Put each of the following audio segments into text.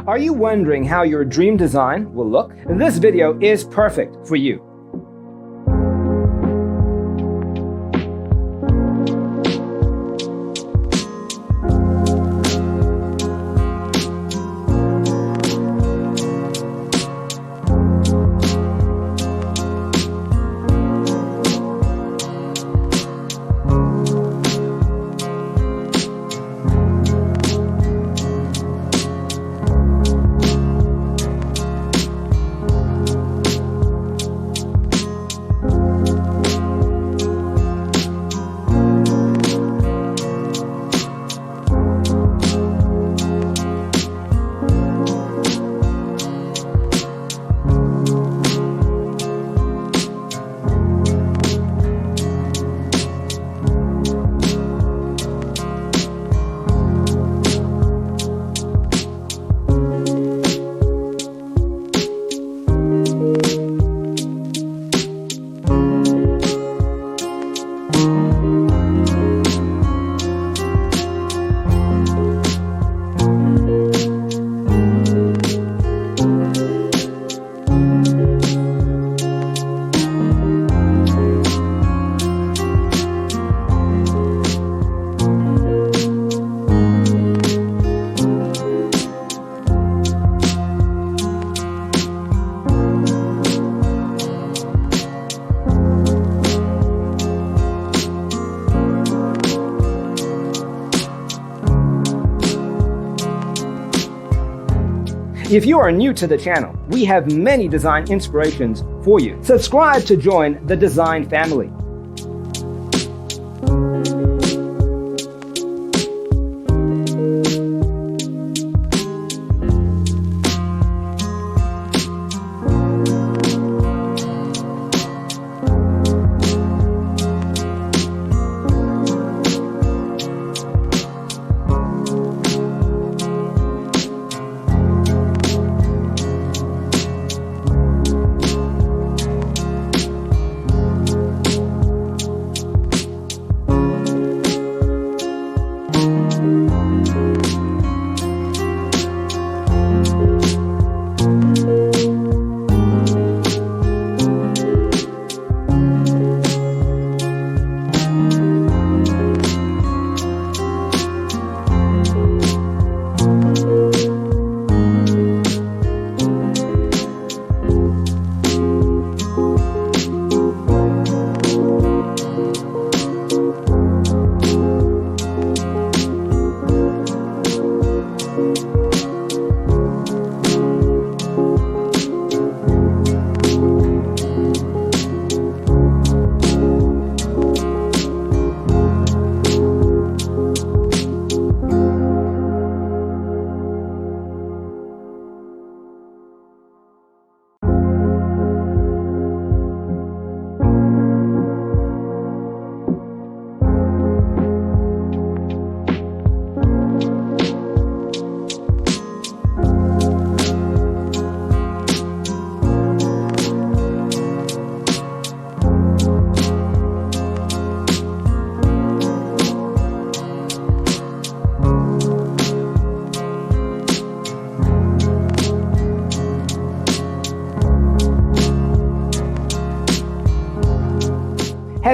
Are you wondering how your dream design will look? This video is perfect for you. If you are new to the channel, we have many design inspirations for you. Subscribe to join the design family.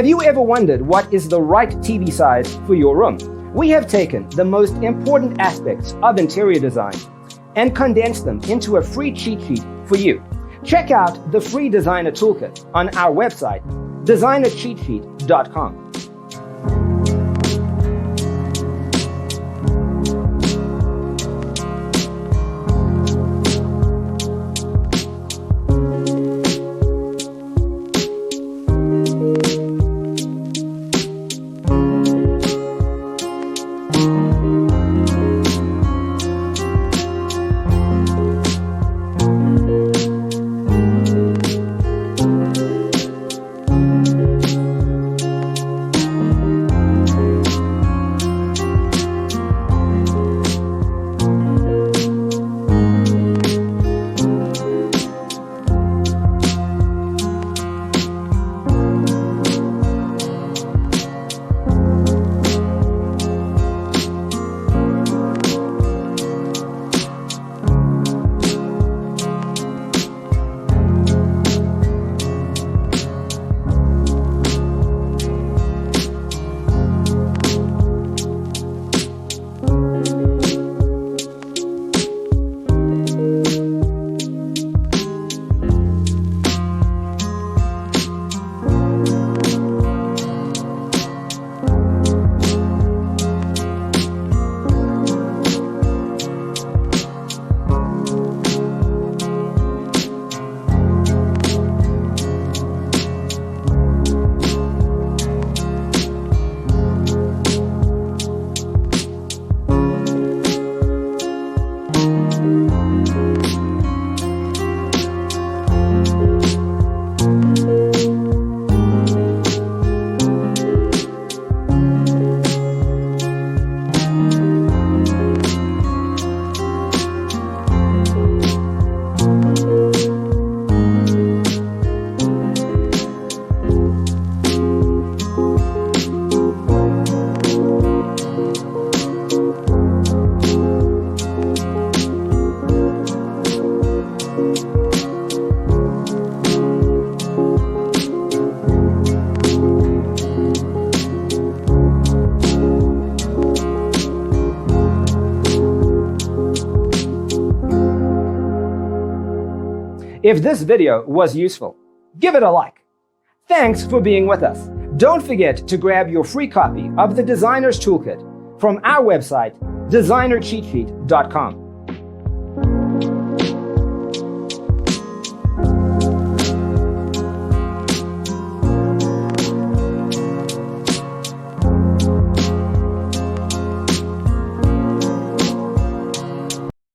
Have you ever wondered what is the right TV size for your room? We have taken the most important aspects of interior design and condensed them into a free cheat sheet for you. Check out the free designer toolkit on our website, designercheatsheet.com. If this video was useful, give it a like. Thanks for being with us. Don't forget to grab your free copy of the Designer's Toolkit from our website, designercheatsheet.com.